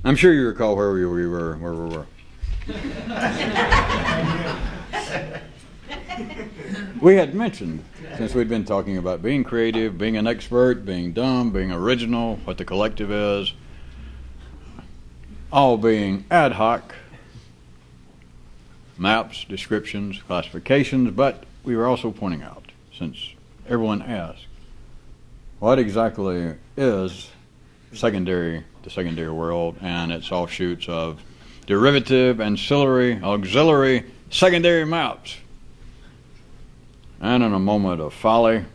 I'm sure you recall where we were. We had mentioned, since we'd been talking about being creative, being an expert, being dumb, being original, what the collective is, all being ad hoc, maps, descriptions, classifications, but we were also pointing out, since everyone asked, what exactly is the secondary world and its offshoots of derivative, ancillary, auxiliary, secondary maps? And in a moment of folly,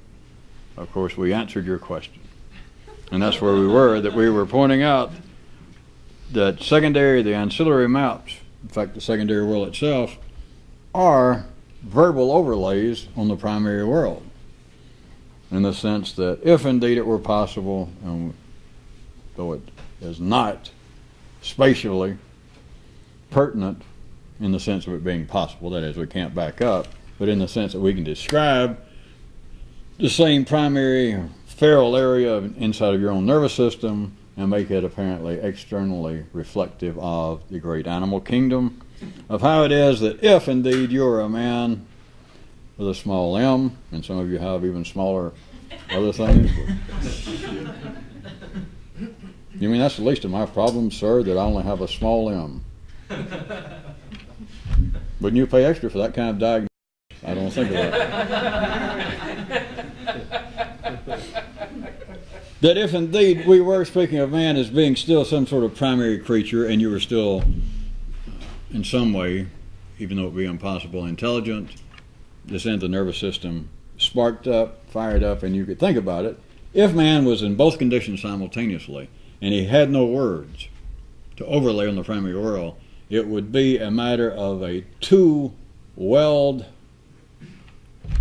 of course, we answered your question. And that's where we were, that we were pointing out that the ancillary maps, in fact, the secondary world itself, are verbal overlays on the primary world. In the sense that if indeed it were possible, and though it is not spatially pertinent in the sense of it being possible, that is, we can't back up, but in the sense that we can describe the same primary feral area inside of your own nervous system and make it apparently externally reflective of the great animal kingdom, of how it is that if indeed you're a man with a small limb, and some of you have even smaller other things. You mean that's the least of my problems, sir, that I only have a small limb? Wouldn't you pay extra for that kind of diagnosis? I don't think of that. That if indeed we were speaking of man as being still some sort of primary creature, and you were still, in some way, even though it be impossible, intelligent, this end of the nervous system sparked up, fired up, and you could think about it. If man was in both conditions simultaneously, and he had no words to overlay on the primary world, it would be a matter of a too well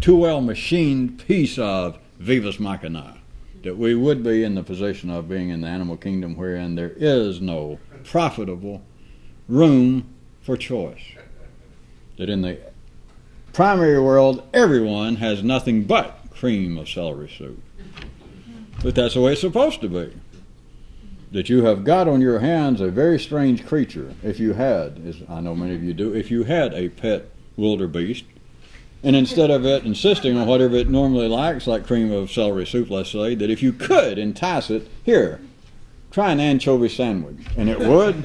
machined piece of vivus machina, that we would be in the position of being in the animal kingdom wherein there is no profitable room for choice. That in the primary world, everyone has nothing but cream of celery soup. But that's the way it's supposed to be. That you have got on your hands a very strange creature. If you had, as I know many of you do, if you had a pet wildebeest, and instead of it insisting on whatever it normally likes, like cream of celery soup, let's say, that if you could entice it, here, try an anchovy sandwich, and it would,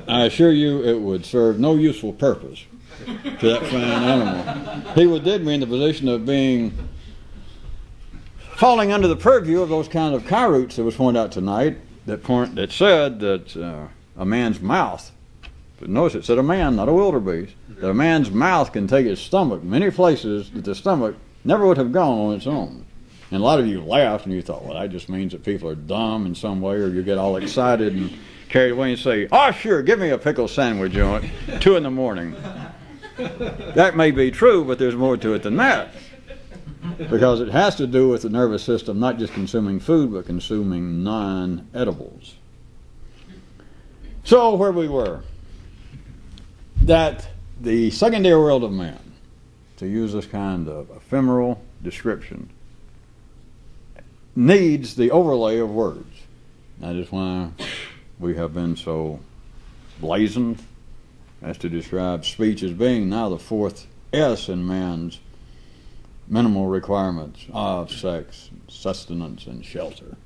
I assure you, it would serve no useful purpose to that fine animal. He would then be in the position of falling under the purview of those kind of chiroots that was pointed out tonight, that said that a man's mouth, but notice it said a man, not a wildebeest, that a man's mouth can take his stomach many places that the stomach never would have gone on its own. And a lot of you laughed and you thought, well, that just means that people are dumb in some way, or you get all excited and carried away and say, oh, sure, give me a pickle sandwich on it, 2 a.m. That may be true, but there's more to it than that. Because it has to do with the nervous system not just consuming food, but consuming non-edibles. So, where we were, that the secondary world of man, to use this kind of ephemeral description, needs the overlay of words. That is why we have been so blazoned as to describe speech as being now the 4th S in man's minimal requirements of sex, sustenance, and shelter.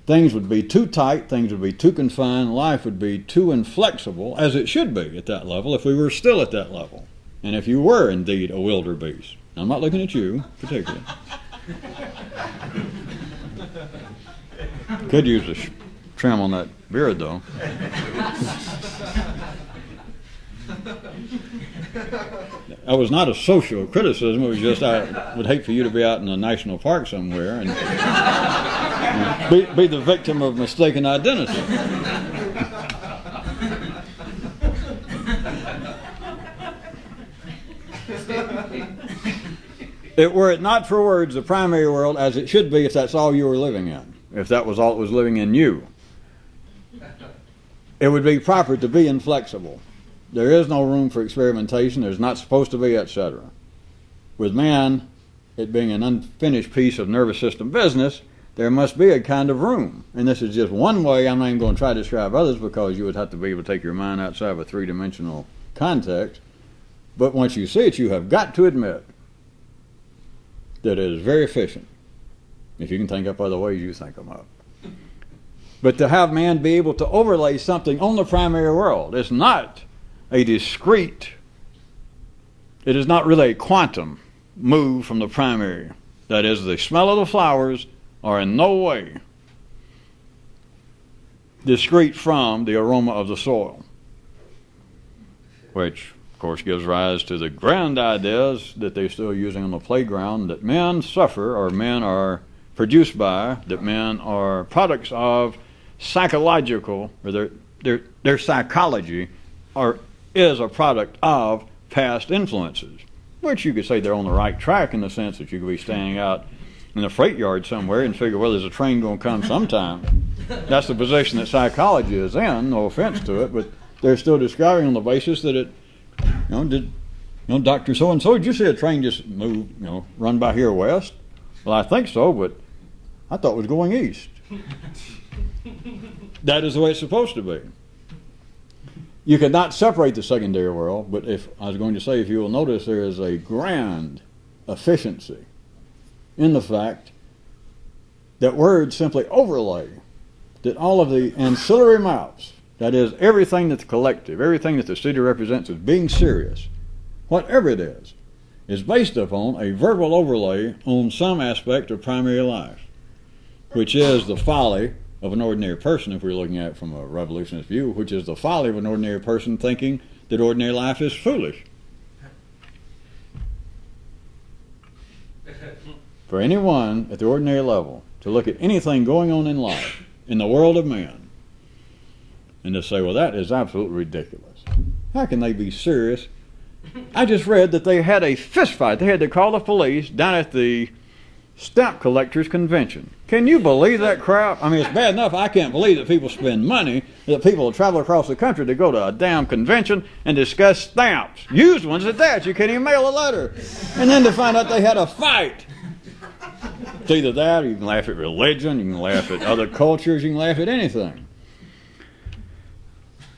Things would be too tight, things would be too confined, life would be too inflexible, as it should be at that level if we were still at that level. And if you were indeed a wildebeest. Now, I'm not looking at you particularly. Could use a trim on that beard, though. That was not a social criticism. It was just I would hate for you to be out in a national park somewhere and be the victim of mistaken identity. Were it not for words, the primary world, as it should be if that's all you were living in, if that was all that was living in you, it would be proper to be inflexible. There is no room for experimentation. There's not supposed to be, etc. With man, it being an unfinished piece of nervous system business, there must be a kind of room. And this is just one way. I'm not even going to try to describe others because you would have to be able to take your mind outside of a three-dimensional context. But once you see it, you have got to admit that it is very efficient. If you can think up other ways, you think them up. But to have man be able to overlay something on the primary world, it's not a discrete, it is not really a quantum move from the primary. That is, the smell of the flowers are in no way discrete from the aroma of the soil, which, of course, gives rise to the grand ideas that they're still using on the playground, that men suffer, or men are produced by, that men are products of psychological, or their psychology is a product of past influences, which you could say they're on the right track in the sense that you could be standing out in the freight yard somewhere and figure, well, there's a train going to come sometime. That's the position that psychology is in, no offense to it, but they're still describing on the basis that it, Dr. So-and-so, did you see a train just move, run by here west? Well, I think so, but I thought it was going east. That is the way it's supposed to be. You cannot separate the secondary world, but if you will notice, there is a grand efficiency in the fact that words simply overlay, that all of the ancillary maps, that is, everything that's collective, everything that the city represents as being serious, whatever it is based upon a verbal overlay on some aspect of primary life, which is the folly of an ordinary person, if we're looking at it from a revolutionist view, which is the folly of an ordinary person thinking that ordinary life is foolish. For anyone at the ordinary level to look at anything going on in life, in the world of man, and to say, well, that is absolutely ridiculous. How can they be serious? I just read that they had a fist fight. They had to call the police down at the stamp collectors convention. Can you believe that crap? I mean, it's bad enough I can't believe that people spend money, that people travel across the country to go to a damn convention and discuss stamps. Used ones at that. You can't even mail a letter. And then to find out they had a fight. It's either that, or you can laugh at religion, you can laugh at other cultures, you can laugh at anything.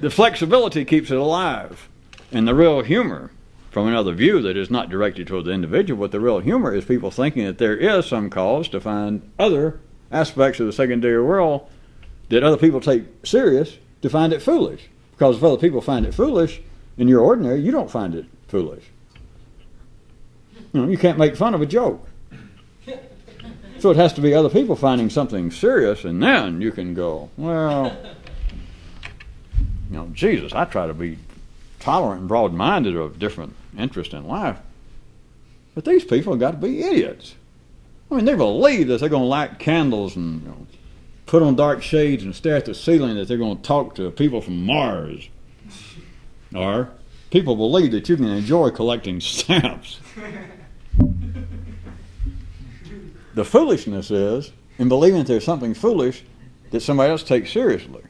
The flexibility keeps it alive. And the real humor, from another view that is not directed toward the individual, but the real humor is people thinking that there is some cause to find other aspects of the secondary world that other people take serious to find it foolish. Because if other people find it foolish, and you're ordinary, you don't find it foolish. You can't make fun of a joke. So it has to be other people finding something serious, and then you can go, well, Jesus, I try to be tolerant and broad-minded of different interests in life. But these people have got to be idiots. I mean, they believe that they're going to light candles and put on dark shades and stare at the ceiling, that they're going to talk to people from Mars. Or people believe that you can enjoy collecting stamps. The foolishness is in believing that there's something foolish that somebody else takes seriously.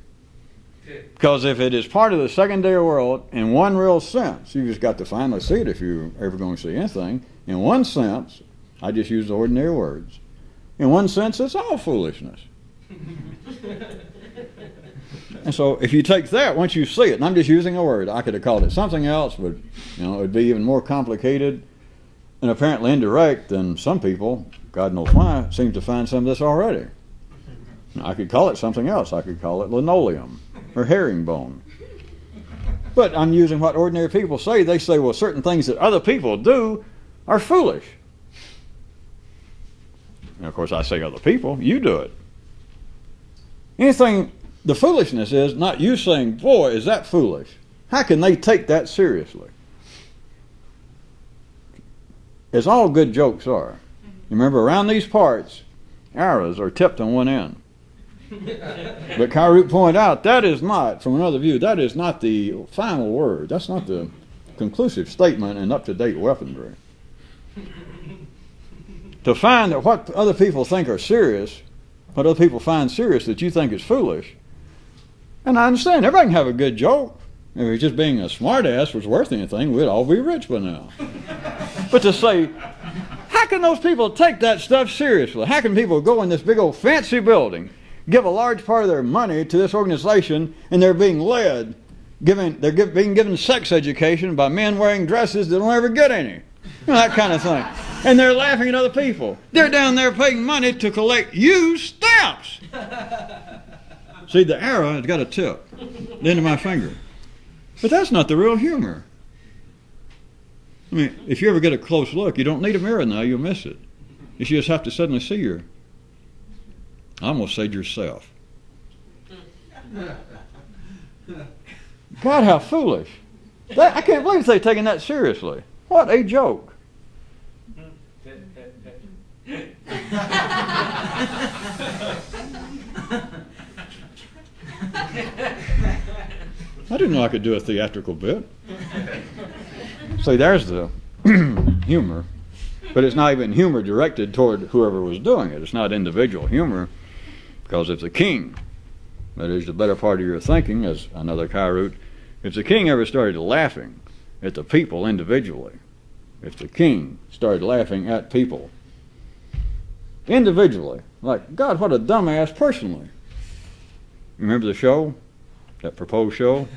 Because if it is part of the secondary world, in one real sense, you just got to finally see it if you're ever going to see anything. In one sense, I just use ordinary words. In one sense, it's all foolishness. And so if you take that, once you see it, and I'm just using a word, I could have called it something else, but it would be even more complicated and apparently indirect than some people, God knows why, seem to find some of this already. I could call it something else. I could call it linoleum or herringbone. But I'm using what ordinary people say. They say, well, certain things that other people do are foolish. And of course, I say other people, you do it. Anything, the foolishness is not you saying, boy, is that foolish. How can they take that seriously? As all good jokes are. Remember, around these parts, arrows are tipped on one end. But Kyrute pointed out, that is not, from another view, that is not the final word. That's not the conclusive statement in up-to-date weaponry. To find that what other people think are serious, what other people find serious that you think is foolish, and I understand, everybody can have a good joke. If it's just being a smart-ass was worth anything, we'd all be rich by now. But to say, how how can those people take that stuff seriously? How can people go in this big old fancy building, give a large part of their money to this organization, and they're being led, being given sex education by men wearing dresses that don't ever get any? That kind of thing. And they're laughing at other people. They're down there paying money to collect used stamps. See, the arrow has got a tip, the end of my finger. But that's not the real humor. I mean, if you ever get a close look, you don't need a mirror now, you'll miss it. You just have to suddenly see I almost said yourself. God, how foolish. I can't believe they're taking that seriously. What a joke. I didn't know I could do a theatrical bit. See, there's the humor. But it's not even humor directed toward whoever was doing it. It's not individual humor. Because if the king, that is the better part of your thinking, as another Kairut, if the king ever started laughing at the people individually, if the king started laughing at people individually, like, God, what a dumbass personally. Remember the show? That proposed show?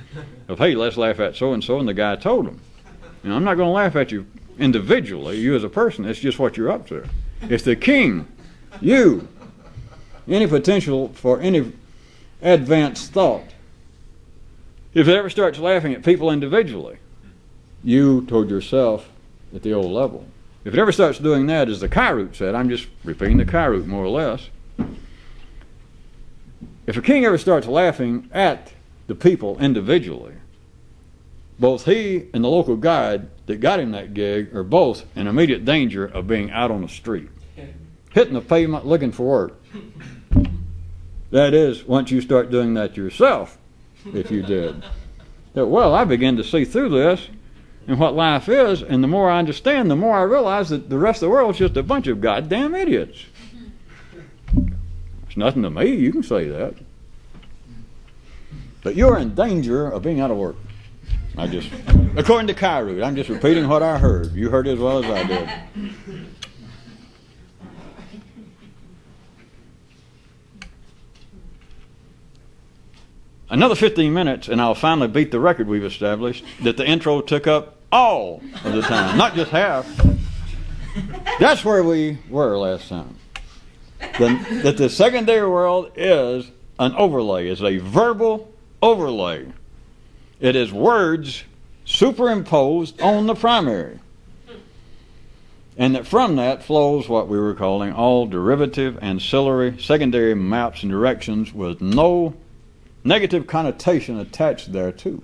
Of, hey, let's laugh at so-and-so, and the guy told him, I'm not going to laugh at you individually, you as a person, it's just what you're up to. If the king, you, any potential for any advanced thought, if it ever starts laughing at people individually, you toward yourself at the old level. If it ever starts doing that, as the Kairut said, I'm just repeating the Kairut more or less, if a king ever starts laughing at the people individually, both he and the local guide that got him that gig are both in immediate danger of being out on the street, hitting the pavement looking for work. That is, once you start doing that yourself, if you did. That, well, I begin to see through this and what life is, and the more I understand, the more I realize that the rest of the world is just a bunch of goddamn idiots. It's nothing to me, you can say that. But you're in danger of being out of work. According to Kairut, I'm just repeating what I heard. You heard it as well as I did. Another 15 minutes, and I'll finally beat the record we've established that the intro took up all of the time, not just half. That's where we were last time. That the secondary world is an overlay, is a verbal overlay. It is words superimposed on the primary. And that from that flows what we were calling all derivative, ancillary, secondary maps and directions with no negative connotation attached thereto.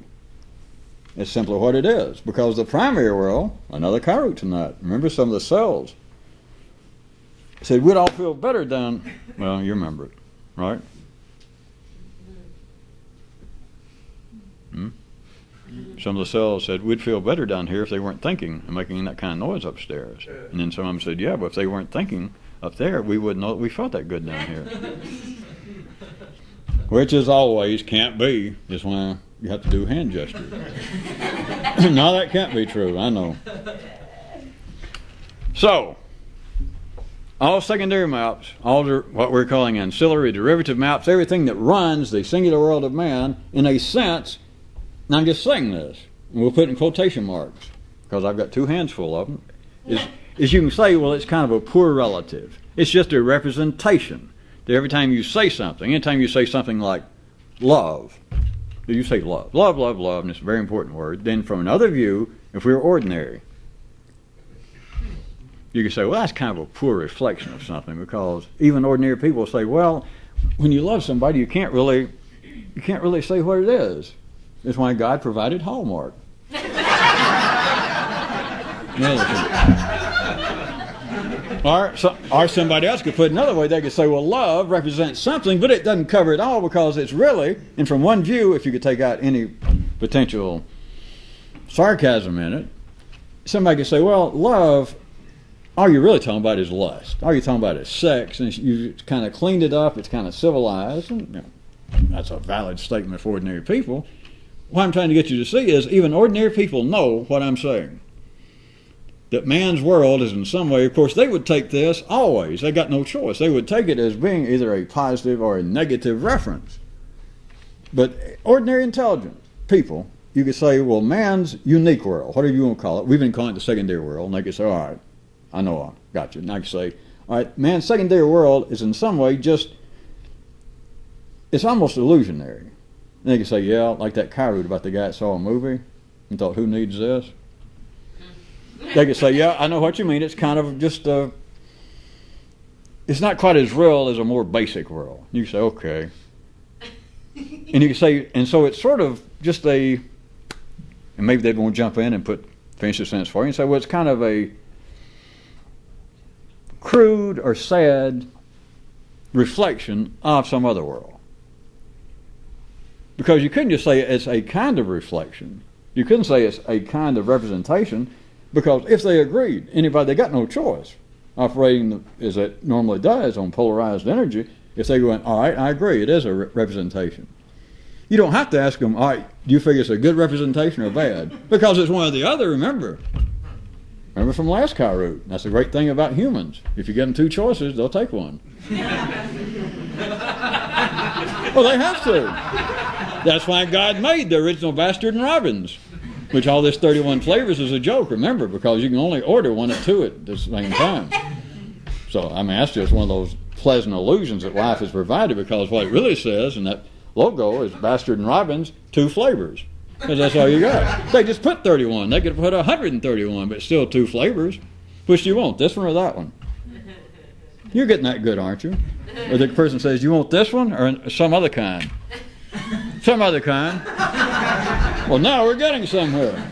It's simply what it is. Because the primary world, another Kairut tonight, remember some of the cells, said we'd all feel better down, well, you remember it, right? Some of the cells said we'd feel better down here if they weren't thinking and making that kind of noise upstairs. And then some of them said, yeah, but if they weren't thinking up there, we wouldn't know that we felt that good down here. Which is always can't be, is why you have to do hand gestures. No, that can't be true, I know. So, all secondary maps, all what we're calling ancillary derivative maps, everything that runs the singular world of man, in a sense, and I'm just saying this, and we'll put it in quotation marks, because I've got two hands full of them, is you can say, well, it's kind of a poor relative. It's just a representation. That every time you say something, anytime you say something like love, you say love, love, love, love, and it's a very important word, then from another view, if we were ordinary, you could say, well, that's kind of a poor reflection of something, because even ordinary people say, well, when you love somebody, you can't really say what it is. That's why God provided Hallmark. Or somebody else could put it another way. They could say, well, love represents something, but it doesn't cover it all, because it's really, and from one view, if you could take out any potential sarcasm in it, somebody could say, well, love, all you're really talking about is lust. All you're talking about is sex, and you kind of cleaned it up, it's kind of civilized, and that's a valid statement for ordinary people. What I'm trying to get you to see is even ordinary people know what I'm saying. that man's world is in some way, of course, they would take this always. They got no choice. They would take it as being either a positive or a negative reference. But ordinary intelligent people, you could say, well, man's unique world, whatever you want to call it. We've been calling it the secondary world. And they could say, all right, I know, I got you. And I could say, all right, man's secondary world is in some way just, it's almost illusionary. And they could say, yeah, like that Kyrute about the guy that saw a movie and thought, who needs this? They could say, yeah, I know what you mean. It's kind of just it's not quite as real as a more basic world. You say, okay. And you can say, and so it's sort of just and maybe they won't jump in and finish the sentence for you and say, well, it's kind of a crude or sad reflection of some other world. Because you couldn't just say it's a kind of reflection. You couldn't say it's a kind of representation, because if they agreed, they got no choice. Operating as it normally does on polarized energy, if they went, all right, I agree, it is a representation. You don't have to ask them, all right, do you figure it's a good representation or bad? Because it's one or the other, remember. Remember from last Kyrute. That's the great thing about humans. If you give them two choices, they'll take one. Well, they have to. That's why God made the original Bastard and Robbins, which all this 31 flavors is a joke, remember, because you can only order one or two at the same time. So, I mean, that's just one of those pleasant illusions that life has provided, because what it really says in that logo is Bastard and Robbins, 2 flavors. Because that's all you got. They just put 31. They could put 131, but still 2 flavors. Which do you want, this one or that one? You're getting that good, aren't you? Or the person says, you want this one or some other kind? Some other kind. Well, now we're getting somewhere.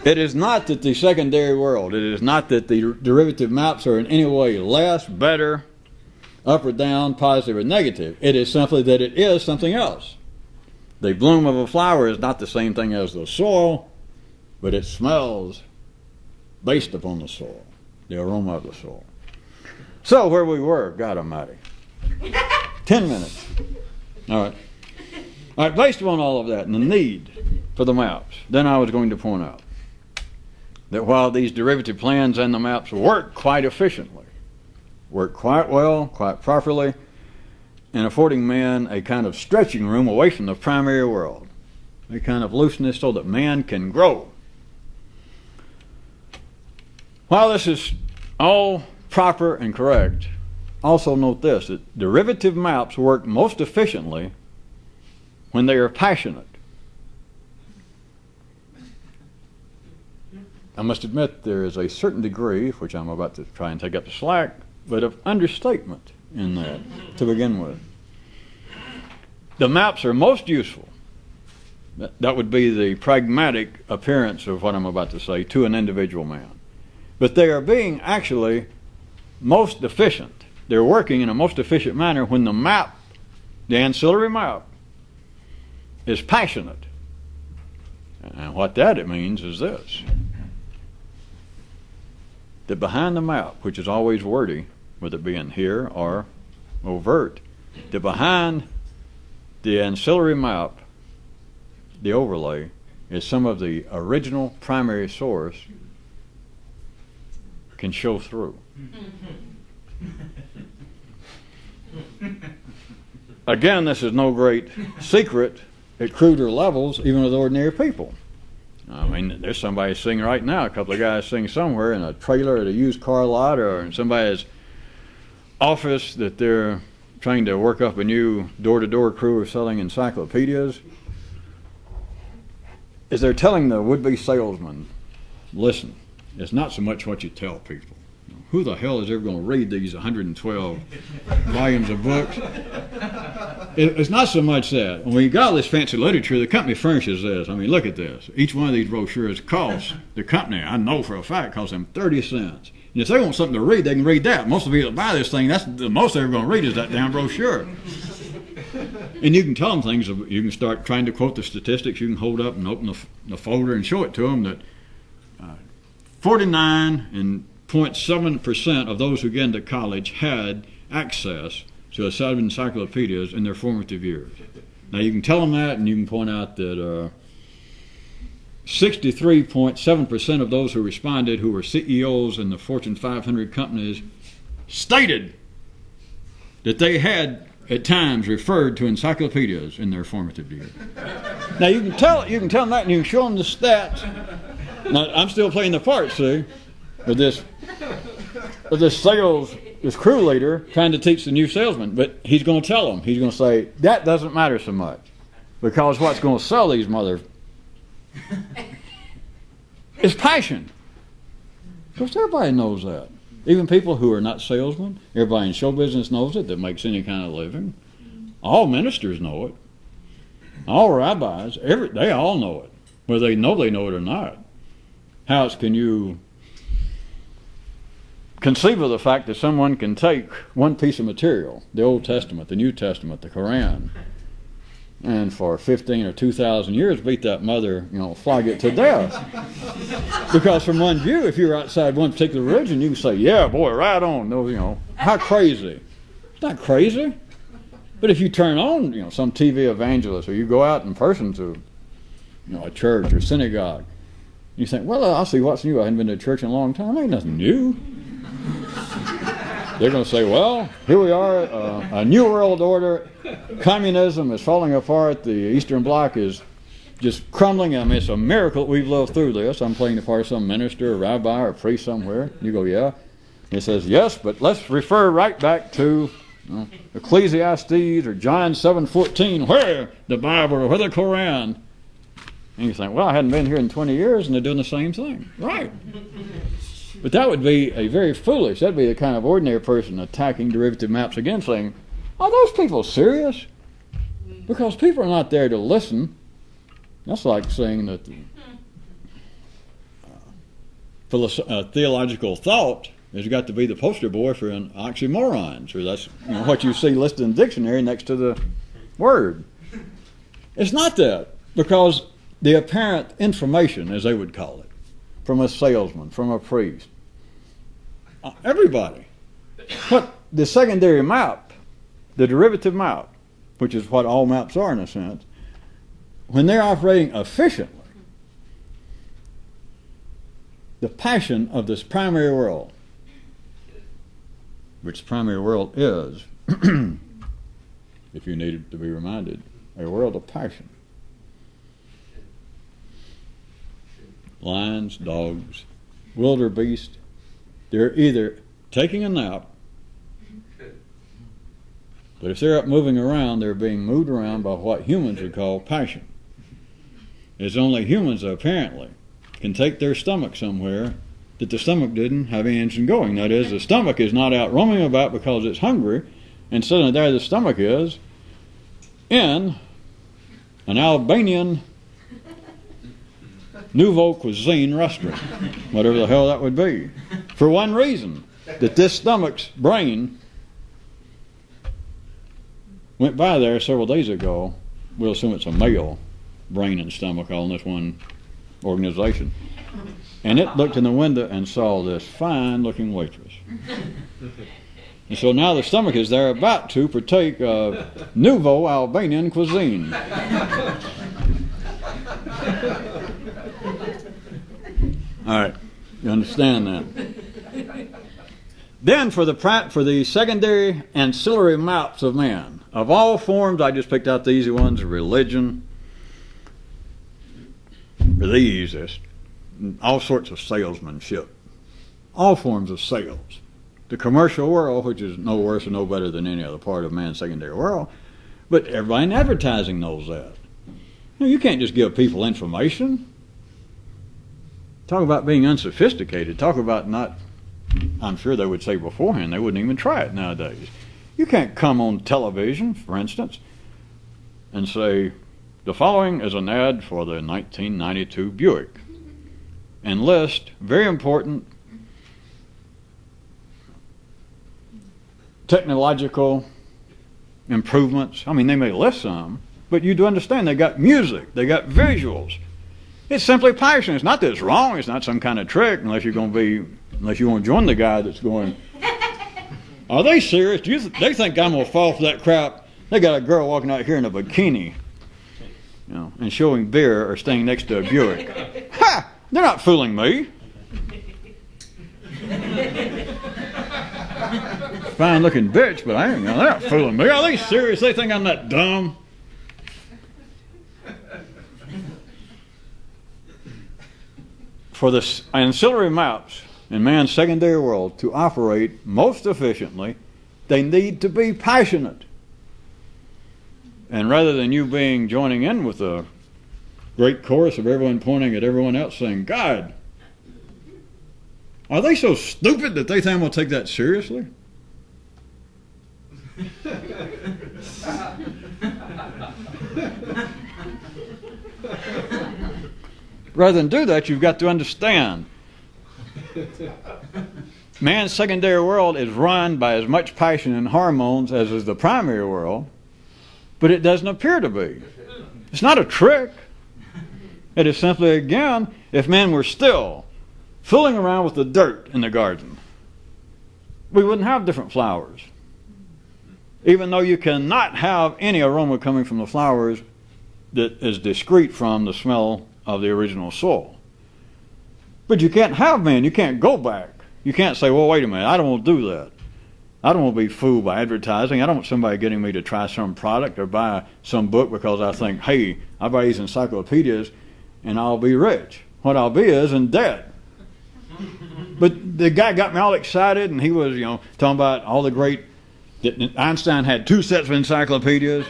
It is not that the secondary world, it is not that the derivative maps are in any way less, better, up or down, positive or negative. It is simply that it is something else. The bloom of a flower is not the same thing as the soil, but it smells based upon the soil, the aroma of the soil. So where we were, God Almighty. 10 minutes. All right. All right, based upon all of that and the need for the maps, then I was going to point out that while these derivative plans and the maps work quite efficiently, work quite well, quite properly, and affording man a kind of stretching room away from the primary world, a kind of looseness so that man can grow. While this is all proper and correct, also note this, that derivative maps work most efficiently when they are passionate. I must admit there is a certain degree, which I'm about to try and take up the slack, but of understatement in that to begin with. The maps are most useful. That would be the pragmatic appearance of what I'm about to say to an individual man. But they are being actually most efficient. They're working in a most efficient manner when the map, the ancillary map, is passionate. And what that means is this, that behind the map, which is always wordy, whether it be in here or overt, that behind the ancillary map, the overlay, is some of the original primary source can show through. Again, this is no great secret at cruder levels, even with ordinary people. I mean, there's somebody singing right now, a couple of guys sing somewhere in a trailer at a used car lot or in somebody's office that they're trying to work up a new door-to-door crew of selling encyclopedias. As they're telling the would-be salesman, listen, it's not so much what you tell people. Who the hell is ever going to read these 112 volumes of books? It's not so much that. When you got all this fancy literature, the company furnishes this. I mean, look at this. Each one of these brochures costs the company, I know for a fact, costs them 30 cents. And if they want something to read, they can read that. Most of the people that buy this thing, that's the most they're going to read is that damn brochure. And you can tell them things. You can start trying to quote the statistics. You can hold up and open the folder and show it to them that 49.7% of those who get into college had access to a set of encyclopedias in their formative years. Now you can tell them that, and you can point out that 63.7% of those who responded, who were CEOs in the Fortune 500 companies, stated that they had at times referred to encyclopedias in their formative years. Now you can tell them that, and you can show them the stats. Now, I'm still playing the part, see, with this crew leader trying to teach the new salesman. But he's going to tell them, he's going to say, that doesn't matter so much, because what's going to sell these is passion. Of course, everybody knows that. Even people who are not salesmen, everybody in show business knows it that makes any kind of living. All ministers know it. All rabbis, they all know it, whether they know it or not. How else can you conceive of the fact that someone can take one piece of material, the Old Testament, the New Testament, the Quran, and for 15 or 2,000 years beat that mother, flog it to death? Because from one view, if you're outside one particular religion, you can say, yeah, boy, right on. No, how crazy. It's not crazy. But if you turn on, some TV evangelist, or you go out in person to, a church or synagogue, you think, well, I'll see what's new. I haven't been to church in a long time. Ain't nothing new. They're going to say, well, here we are, a new world order. Communism is falling apart. The Eastern Bloc is just crumbling. I mean, it's a miracle that we've lived through this. I'm playing the part of some minister or rabbi or priest somewhere. You go, yeah. He says, yes, but let's refer right back to Ecclesiastes or John 7:14, where the Bible or where the Quran. And you think, well, I hadn't been here in 20 years and they're doing the same thing. Right. But that would be that'd be the kind of ordinary person attacking derivative maps again, saying, are those people serious? Because people are not there to listen. That's like saying that theological thought has got to be the poster boy for an oxymoron. So that's what you see listed in the dictionary next to the word. It's not that, because the apparent information, as they would call it, from a salesman, from a priest, everybody. But the secondary map, the derivative map, which is what all maps are in a sense, when they're operating efficiently, the passion of this primary world, which the primary world is, if you needed to be reminded, a world of passion. Lions, dogs, wildebeest, they're either taking a nap, but if they're up moving around, they're being moved around by what humans would call passion. It's only humans that apparently can take their stomach somewhere that the stomach didn't have any engine going. That is, the stomach is not out roaming about because it's hungry, and suddenly there the stomach is in an Albanian nouveau cuisine restaurant, whatever the hell that would be, for one reason, that this stomach's brain went by there several days ago. We'll assume it's a male brain and stomach all in this one organization. And it looked in the window and saw this fine-looking waitress. And so now the stomach is there about to partake of nouveau Albanian cuisine. All right, you understand that. Then for the secondary ancillary maps of man, of all forms, I just picked out the easy ones: religion, or the easiest, all sorts of salesmanship, all forms of sales. The commercial world, which is no worse or no better than any other part of man's secondary world, but everybody in advertising knows that. You can't just give people information. Talk about being unsophisticated. Talk about not, I'm sure they would say beforehand, they wouldn't even try it nowadays. You can't come on television, for instance, and say, the following is an ad for the 1992 Buick, and list very important technological improvements. I mean, they may list some, but you do understand they got music, they got visuals. It's simply passion. It's not that it's wrong. It's not some kind of trick, unless you want to join the guy that's going, are they serious? They think I'm going to fall for that crap? They got a girl walking out here in a bikini. and showing beer or staying next to a Buick. Ha! They're not fooling me. Fine looking bitch, but they're not fooling me. Are they serious? They think I'm that dumb? For the ancillary maps in man's secondary world to operate most efficiently, they need to be passionate. And rather than you joining in with a great chorus of everyone pointing at everyone else saying, God, are they so stupid that they think I'm going to take that seriously? Rather than do that, you've got to understand man's secondary world is run by as much passion and hormones as is the primary world, but it doesn't appear to be. It's not a trick. It is simply, again, if men were still fooling around with the dirt in the garden, we wouldn't have different flowers. Even though you cannot have any aroma coming from the flowers that is discrete from the smell of the original soil. But you can't have men. You can't go back. You can't say, well, wait a minute, I don't want to do that. I don't want to be fooled by advertising. I don't want somebody getting me to try some product or buy some book because I think, hey, I'll buy these encyclopedias and I'll be rich. What I'll be is in debt. But the guy got me all excited, and he was, talking about all the great, that Einstein had 2 sets of encyclopedias.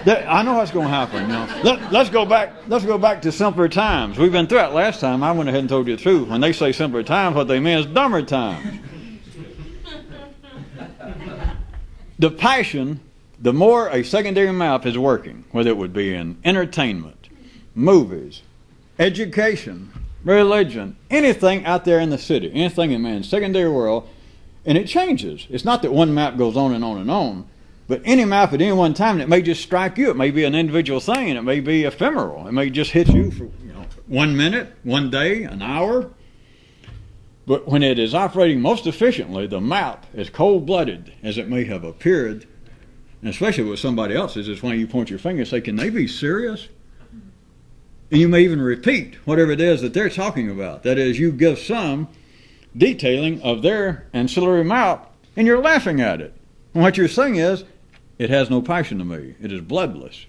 I know what's going to happen. Let's go back to simpler times. We've been through it last time. I went ahead and told you the truth. When they say simpler times, what they mean is dumber times. The passion, the more a secondary map is working, whether it would be in entertainment, movies, education, religion, anything out there in the city, anything in man's secondary world, and it changes. It's not that one map goes on and on and on, but any map at any one time, it may just strike you. It may be an individual thing, and it may be ephemeral. It may just hit you for 1 minute, 1 day, an hour. But when it is operating most efficiently, the map, as cold-blooded as it may have appeared, and especially with somebody else's, is when you point your finger and say, can they be serious? And you may even repeat whatever it is that they're talking about. That is, you give some detailing of their ancillary map, and you're laughing at it. And what you're saying is, it has no passion to me. It is bloodless.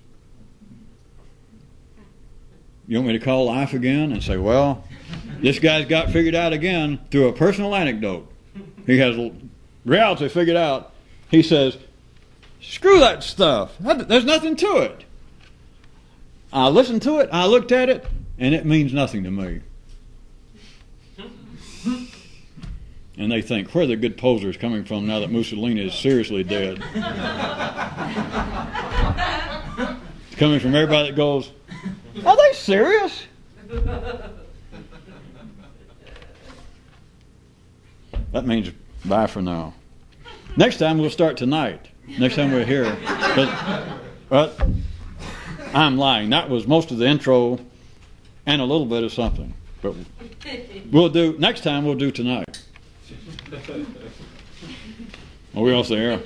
You want me to call life again and say, well, this guy's got figured out again through a personal anecdote. He has reality figured out. He says, screw that stuff. There's nothing to it. I listened to it, I looked at it, and it means nothing to me. And they think, where are the good posers coming from now that Mussolini is seriously dead? It's coming from everybody that goes, are they serious? That means bye for now. Next time we'll start tonight. Next time we're here. But I'm lying. That was most of the intro and a little bit of something. But next time we'll do tonight. Are we all there?